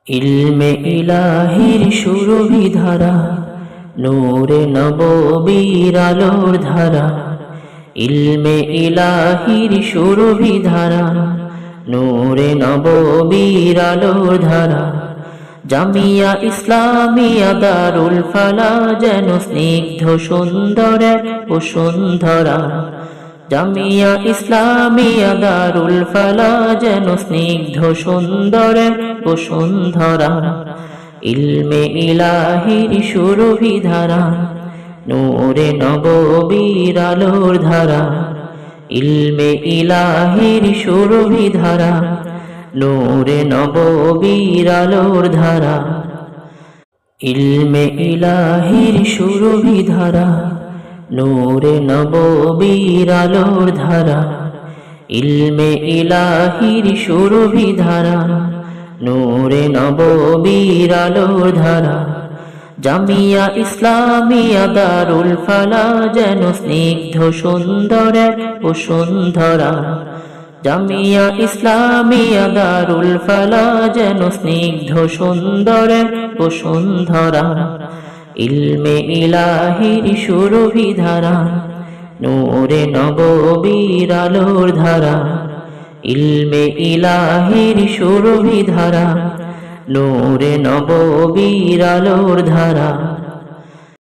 ইলমে ইলাহির সুরভি ধারা, নূরে নববীর আলোর ধারা। ইলমে ইলাহির সুরভি ধারা, নূরে নববীর আলোর ধারা। জামিয়া ইসলামিয়া দারুল ফালা যেন স্নিগ্ধ সুন্দর এক বসুন্ধরা। জামিয়া ইসলামিয়া দারুল ফালা যেন স্নিগ্ধ সুন্দর এক বসুন্ধরা। ইলমে ইলাহির সুরভি ধারা, নূরে নববীর আলোর ধারা। ইলমে ইলাহির সুরভি ধারা, নূরে নববীর আলোর ধারা। ইলমে ইলাহির সুরভি ধারা, নূরে নববীর আলোর ধারা। ইলমে ইলাহির সুরভি ধারা, নূরে নববীর আলোর ধারা। জামিয়া ইসলামিয়া দারুল ফালা যেন স্নিগ্ধ সুন্দর এক বসুন্ধরা। জামিয়া ইসলামিয়া দারুল ফালা যেন স্নিগ্ধ সুন্দর এক বসুন্ধরা। ইলমে ইলাহির সুরভি ধারা, নূরে নববীর আলোর ধারা। ইলমে ইলাহির সুরভি ধারা, নূরে নববীর আলোর ধারা।